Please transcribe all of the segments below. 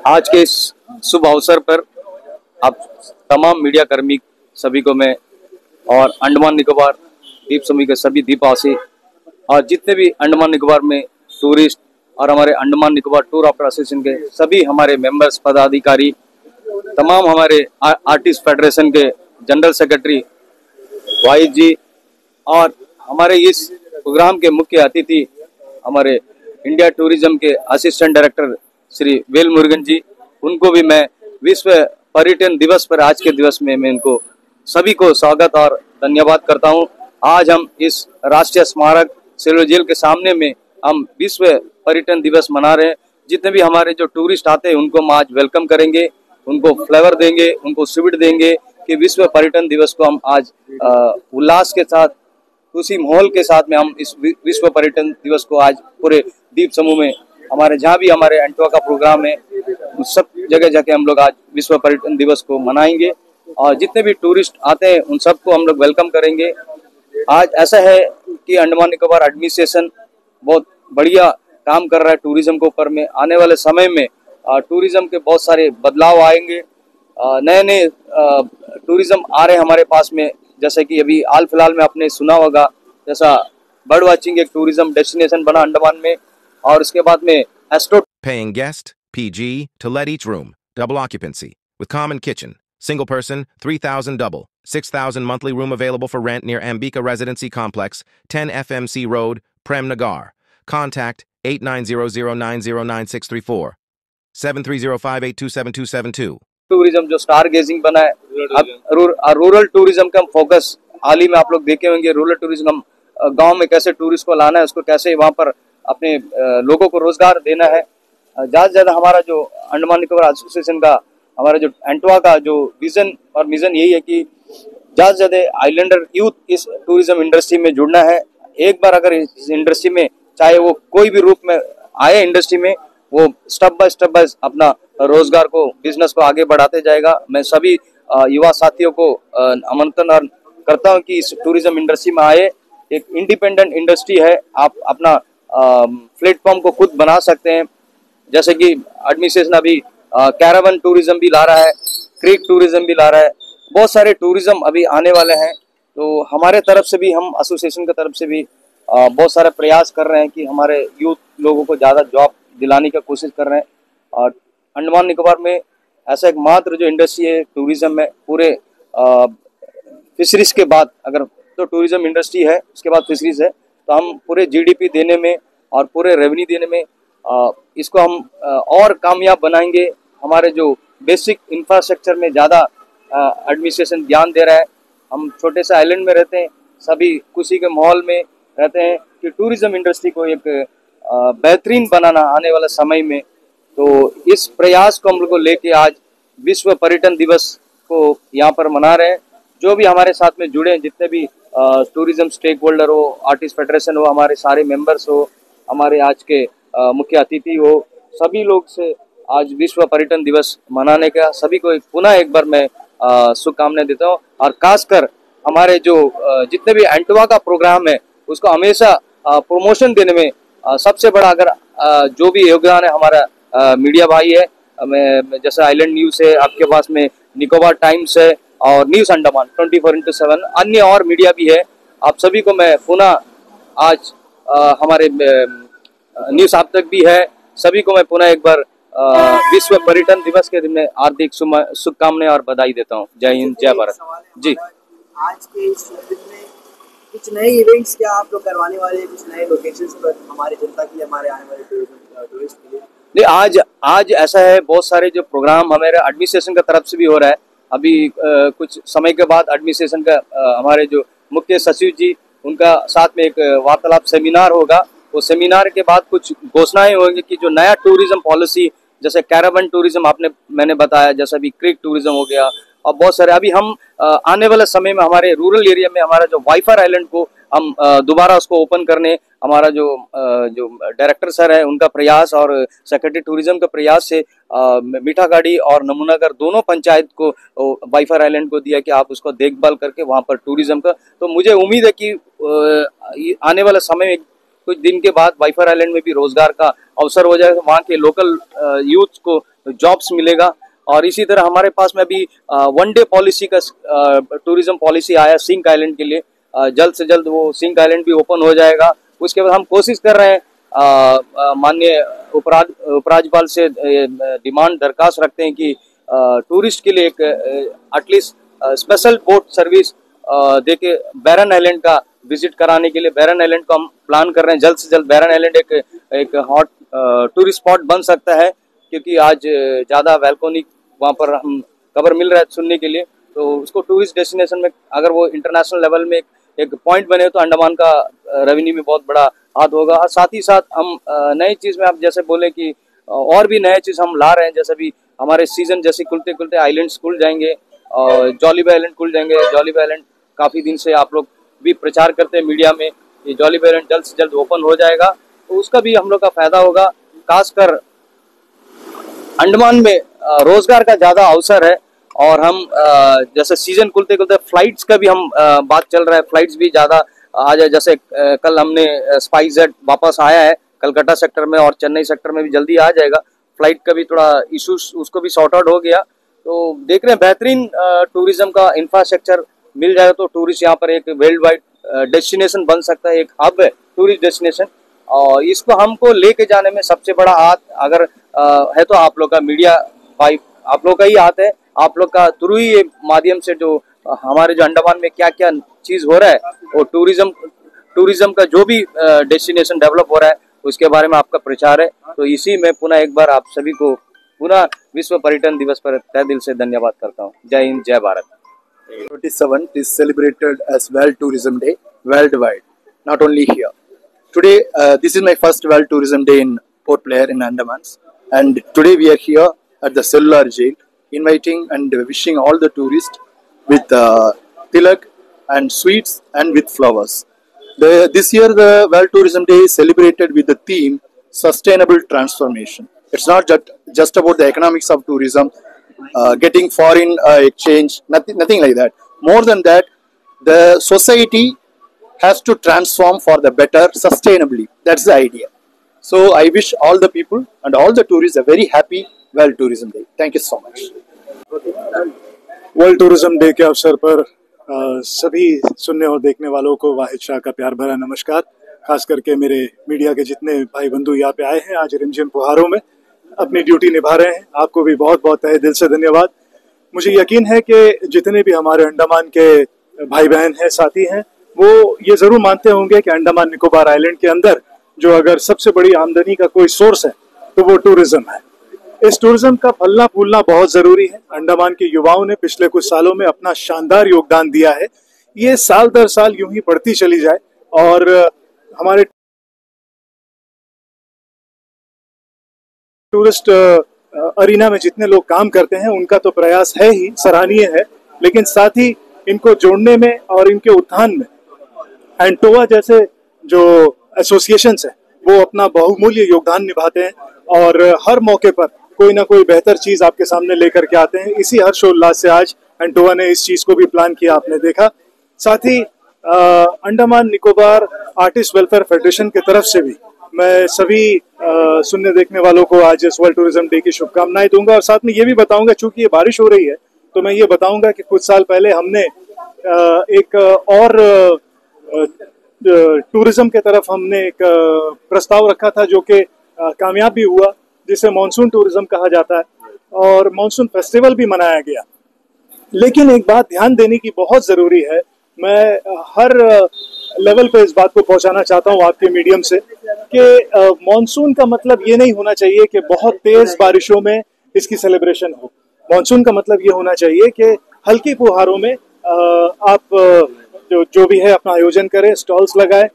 आज के इस शुभ अवसर पर आप तमाम मीडिया कर्मी सभी को मैं और अंडमान निकोबार द्वीप समूह के सभी द्वीपवासी और जितने भी अंडमान निकोबार में टूरिस्ट और हमारे Andaman Nicobar tour operator association के सभी हमारे मेंबर्स पदाधिकारी, तमाम हमारे आर्टिस्ट फेडरेशन के जनरल सेक्रेटरी वाहिद जी और हमारे इस प्रोग्राम के मुख्य अतिथि हमारे इंडिया टूरिज्म के असिस्टेंट डायरेक्टर श्री वेल मुरुगन जी, उनको भी मैं विश्व पर्यटन दिवस पर आज के दिवस में मैं इनको सभी को स्वागत और धन्यवाद करता हूं। आज हम इस राष्ट्रीय स्मारक सिल्वर जेल के सामने में हम विश्व पर्यटन दिवस मना रहे हैं। जितने भी हमारे जो टूरिस्ट आते हैं उनको हम आज वेलकम करेंगे, उनको फ्लेवर देंगे, उनको स्वीट देंगे कि विश्व पर्यटन दिवस को हम आज उल्लास के साथ, खुशी माहौल के साथ में हम इस विश्व पर्यटन दिवस को आज पूरे द्वीप समूह में हमारे जहाँ भी हमारे एंटवा का प्रोग्राम है उस सब जगह जाके हम लोग आज विश्व पर्यटन दिवस को मनाएंगे और जितने भी टूरिस्ट आते हैं उन सबको हम लोग वेलकम करेंगे। आज ऐसा है कि अंडमान निकोबार एडमिनिस्ट्रेशन बहुत बढ़िया काम कर रहा है टूरिज्म के ऊपर में। आने वाले समय में टूरिज्म के बहुत सारे बदलाव आएंगे, नए नए टूरिज्म आ रहे हैं हमारे पास में। जैसे कि अभी हाल फिलहाल में आपने सुना होगा, जैसा बर्ड वाचिंग एक टूरिज्म डेस्टिनेशन बना अंडमान में, और उसके बाद में astro Paying guest, PG, to let each room, double occupancy, with common kitchen, single person, 3,000 double, 6,000 monthly room available for rent near Ambika Residency Complex, 10 FMC Road, Prem Nagar. Contact 8900909634, 7305827272. Tourism जो star gazing बना है, अब rural tourism का हम focus हाल ही में आप लोग देखे होंगे। रूरल टूरिज्म हम गांव में कैसे टूरिस्ट को लाना है, उसको कैसे वहां पर अपने लोगों को रोजगार देना है। ज्यादा से ज्यादा हमारा जो अंडमान निकोबार एसोसिएशन का, हमारा जो एंटवा का जो विजन और मिशन यही है कि ज्यादा से ज्यादा आइलैंडर यूथ इस टूरिज्म इंडस्ट्री में जुड़ना है। एक बार अगर इस इंडस्ट्री में, चाहे वो कोई भी रूप में आए इंडस्ट्री में, वो स्टेप बाय अपना रोजगार को, बिजनेस को आगे बढ़ाते जाएगा। मैं सभी युवा साथियों को आमंत्रण करता हूं कि इस टूरिज्म इंडस्ट्री में आए। एक इंडिपेंडेंट इंडस्ट्री है, आप अपना प्लेटफॉर्म को खुद बना सकते हैं। जैसे कि एडमिनिस्ट्रेशन अभी कैरावन टूरिज्म भी ला रहा है, क्रीक टूरिज्म भी ला रहा है, बहुत सारे टूरिज्म अभी आने वाले हैं। तो हमारे तरफ से भी, हम एसोसिएशन की तरफ से भी बहुत सारे प्रयास कर रहे हैं कि हमारे यूथ लोगों को ज़्यादा जॉब दिलाने की कोशिश कर रहे हैं। और अंडमान निकोबार में ऐसा एक मात्र जो इंडस्ट्री है टूरिज्म में, पूरे फिशरीज के बाद, अगर तो टूरिज्म इंडस्ट्री है उसके बाद फिशरीज है, तो हम पूरे जीडीपी देने में और पूरे रेवेन्यू देने में इसको हम और कामयाब बनाएंगे। हमारे जो बेसिक इंफ्रास्ट्रक्चर में ज़्यादा एडमिनिस्ट्रेशन ध्यान दे रहा है। हम छोटे से आइलैंड में रहते हैं, सभी खुशी के माहौल में रहते हैं कि टूरिज्म इंडस्ट्री को एक बेहतरीन बनाना आने वाले समय में। तो इस प्रयास को हम लोग को लेके आज विश्व पर्यटन दिवस को यहाँ पर मना रहे हैं। जो भी हमारे साथ में जुड़े हैं, जितने भी टूरिज्म स्टेक होल्डर हो, आर्टिस्ट फेडरेशन हो, हमारे सारे मेंबर्स हो, हमारे आज के मुख्य अतिथि हो, सभी लोग से आज विश्व पर्यटन दिवस मनाने का सभी को पुनः एक बार मैं शुभकामनाएं देता हूँ। और खासकर हमारे जो जितने भी एंटवा का प्रोग्राम है उसको हमेशा प्रमोशन देने में सबसे बड़ा अगर जो भी योगदान है हमारा मीडिया भाई है। मैं जैसे आइलैंड न्यूज़ है, आपके पास में निकोबार टाइम्स है और न्यूज़ अंडमान 24/7, अन्य और मीडिया भी है। आप सभी को मैं पुनः आज हमारे न्यूज़ आप तक भी है, सभी को मैं पुनः एक बार विश्व पर्यटन दिवस के दिन में हार्दिक शुभकामनाएं और बधाई देता हूं। जय हिंद, जय भारत जी। आज के इस दिन में कुछ नए इवेंट्स क्या आप लोग करवाने वाले हैं, कुछ नए लोकेशंस पर हमारी जनता के लिए, हमारे आने वाले टूरिस्ट के लिए? नहीं, आज ऐसा है, बहुत सारे जो प्रोग्राम हमारे एडमिनिस्ट्रेशन की तरफ से भी हो रहा है। अभी कुछ समय के बाद एडमिनिस्ट्रेशन का हमारे जो मुख्य सचिव जी, उनका साथ में एक वार्तालाप सेमिनार होगा। वो सेमिनार के बाद कुछ घोषणाएं होंगी कि जो नया टूरिज्म पॉलिसी, जैसे कैरावन टूरिज्म मैंने बताया, जैसा अभी क्रीक टूरिज्म हो गया, और बहुत सारे अभी हम आने वाले समय में हमारे रूरल एरिया में हमारा जो वाइफर आइलैंड को हम दोबारा उसको ओपन करने, हमारा जो डायरेक्टर सर है उनका प्रयास और सेक्रेटरी टूरिज्म का प्रयास से मीठागाड़ी और नमूनागर दोनों पंचायत को वाइफर आइलैंड को दिया कि आप उसको देखभाल करके वहाँ पर टूरिज्म का। तो मुझे उम्मीद है कि आने वाले समय में कुछ दिन के बाद वाइफर आइलैंड में भी रोजगार का अवसर हो जाएगा। वहाँ के लोकल यूथ को जॉब्स मिलेगा। और इसी तरह हमारे पास में अभी वन डे पॉलिसी का टूरिज्म पॉलिसी आया सिंक आइलैंड के लिए। जल्द से जल्द वो सिंक आइलैंड भी ओपन हो जाएगा। उसके बाद हम कोशिश कर रहे हैं, माननीय उपराज्यपाल से डिमांड दरखास्त रखते हैं कि टूरिस्ट के लिए एक एटलीस्ट स्पेशल बोट सर्विस देके बैरन आइलैंड का विजिट कराने के लिए। बैरन आइलैंड को हम प्लान कर रहे हैं, जल्द से जल्द बैरन आइलैंड एक हॉट टूरिस्ट स्पॉट बन सकता है, क्योंकि आज ज़्यादा वैल्कोनिक वहाँ पर हम खबर मिल रहा है सुनने के लिए। तो उसको टूरिस्ट डेस्टिनेशन में अगर वो इंटरनेशनल लेवल में एक पॉइंट बने तो अंडमान का रेवेन्यू में बहुत बड़ा हाथ होगा। और साथ ही साथ हम नई चीज़ में आप जैसे बोले कि और भी नए चीज़ हम ला रहे हैं, जैसे भी हमारे सीजन जैसे खुलते खुलते आइलैंड्स खुल जाएंगे और जॉलीबे आइलैंड खुल जाएंगे। जॉलीबे आइलैंड काफ़ी दिन से आप लोग भी प्रचार करते हैं मीडिया में, ये जॉलीबे आइलैंड जल्द से जल्द ओपन हो जाएगा तो उसका भी हम लोग का फायदा होगा। खासकर अंडमान में रोजगार का ज़्यादा अवसर है। और हम जैसे सीजन खुलते खुलते फ्लाइट्स का भी हम बात चल रहा है, फ्लाइट्स भी ज़्यादा आ जाए। जैसे कल हमने स्पाइसजेट वापस आया है कलकत्ता सेक्टर में और चेन्नई सेक्टर में भी जल्दी आ जाएगा। फ्लाइट का भी थोड़ा इशूज उसको भी सॉर्ट आउट हो गया। तो देख रहे हैं बेहतरीन टूरिज्म का इंफ्रास्ट्रक्चर मिल जाएगा तो टूरिस्ट यहाँ पर एक वर्ल्ड वाइड डेस्टिनेशन बन सकता है, एक हब है टूरिस्ट डेस्टिनेशन। और इसको हमको लेके जाने में सबसे बड़ा हाथ अगर है तो आप लोग का मीडिया भाई, आप लोग का ही हाथ है। आप लोग का थ्रू ही ये माध्यम से जो हमारे जो अंडमान में क्या क्या चीज हो रहा है वो टूरिज्म का जो भी डेस्टिनेशन डेवलप हो रहा है उसके बारे में आपका प्रचार है। तो इसी में पुनः एक बार आप सभी को पुनः विश्व पर्यटन दिवस पर तहे दिल से धन्यवाद करता हूँ। जय हिंद, जय Bharat. 27th is celebrated as World Tourism Day worldwide, not only here. Today, this is my first World Tourism Day in Port Blair in Andamans, and today we are here at the Cellular Jail, inviting and wishing all the tourists with tilak and sweets and with flowers. This year, the World Tourism Day is celebrated with the theme Sustainable Transformation. It's not just about the economics of tourism, getting foreign exchange, nothing like that. More than that, the society has to transform for the better sustainably. That's the idea. So I wish all the people and all the tourists a very happy World Tourism Day. Thank you so much. World tourism day के अवसर पर सभी सुनने और देखने वालों को वाहिद शाह का प्यार भरा नमस्कार। खास करके मेरे मीडिया के जितने भाई बंधु यहाँ पे आए हैं आज रिमझिम फुहारों में अपनी ड्यूटी निभा रहे हैं, आपको भी बहुत बहुत तहे दिल से धन्यवाद। मुझे यकीन है कि जितने भी हमारे अंडमान के भाई बहन हैं, साथी हैं, वो ये जरूर मानते होंगे कि अंडमान निकोबार आइलैंड के अंदर जो अगर सबसे बड़ी आमदनी का कोई सोर्स है तो वो टूरिज्म है। इस टूरिज्म का फलना फूलना बहुत जरूरी है। अंडमान के युवाओं ने पिछले कुछ सालों में अपना शानदार योगदान दिया है। ये साल दर साल यूं ही बढ़ती चली जाए और हमारे टूरिस्ट अरीना में जितने लोग काम करते हैं उनका तो प्रयास है ही, सराहनीय है, लेकिन साथ ही इनको जोड़ने में और इनके उत्थान में एंटोवा जैसे जो एसोसिएशंस है वो अपना बहुमूल्य योगदान निभाते हैं और हर मौके पर कोई ना कोई बेहतर चीज आपके सामने लेकर के आते हैं। इसी हर्षोल्लास से आज एंटोवा ने इस चीज को भी प्लान किया, आपने देखा। साथ ही Andaman Nicobar artist welfare federation की तरफ से भी मैं सभी सुनने देखने वालों को आज इस वर्ल्ड टूरिज्म डे की शुभकामनाएं दूंगा और साथ में ये भी बताऊंगा, चूंकि ये बारिश हो रही है तो मैं ये बताऊंगा कि कुछ साल पहले हमने एक और टूरिज्म के तरफ हमने एक प्रस्ताव रखा था जो कि कामयाब भी हुआ, जिसे मानसून टूरिज्म कहा जाता है और मानसून फेस्टिवल भी मनाया गया। लेकिन एक बात ध्यान देने की बहुत जरूरी है, मैं हर लेवल पे इस बात को पहुंचाना चाहता हूं आपके मीडियम से कि मानसून का मतलब ये नहीं होना चाहिए कि बहुत तेज बारिशों में इसकी सेलिब्रेशन हो। मानसून का मतलब ये होना चाहिए कि हल्की फुहारों में आप जो भी है अपना आयोजन करें, स्टॉल्स लगाए,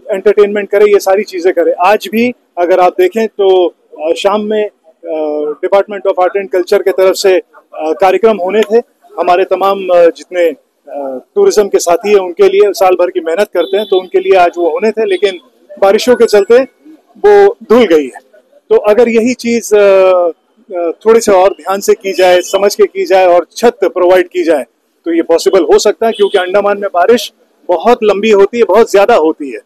एंटरटेनमेंट करें, ये सारी चीजें करें। आज भी अगर आप देखें तो शाम में department of art and culture के तरफ से कार्यक्रम होने थे। हमारे तमाम जितने टूरिज्म के साथी हैं उनके लिए साल भर की मेहनत करते हैं तो उनके लिए आज वो होने थे, लेकिन बारिशों के चलते वो धुल गई है। तो अगर यही चीज थोड़ी सी और ध्यान से की जाए, समझ के की जाए और छत प्रोवाइड की जाए तो ये पॉसिबल हो सकता है, क्योंकि अंडमान में बारिश बहुत लंबी होती है, बहुत ज्यादा होती है।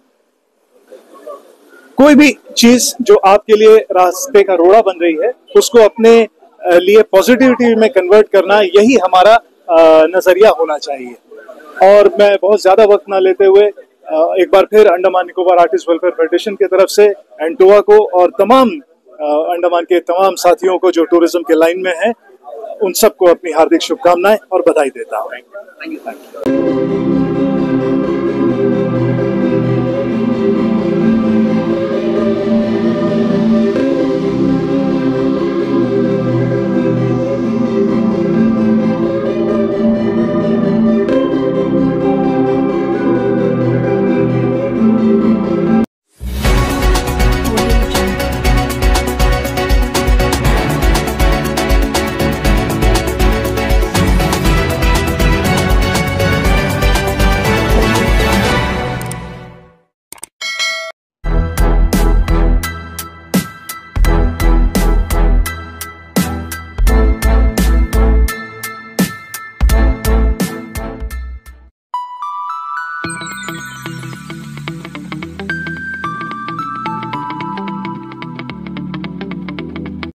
कोई भी चीज जो आपके लिए रास्ते का रोड़ा बन रही है उसको अपने लिए पॉजिटिविटी में कन्वर्ट करना, यही हमारा नजरिया होना चाहिए। और मैं बहुत ज्यादा वक्त ना लेते हुए एक बार फिर Andaman Nicobar artist welfare federation की तरफ से एंटोवा को और तमाम अंडमान के तमाम साथियों को जो टूरिज्म के लाइन में हैं, उन सबको अपनी हार्दिक शुभकामनाएं और बधाई देता हूं। Thank you.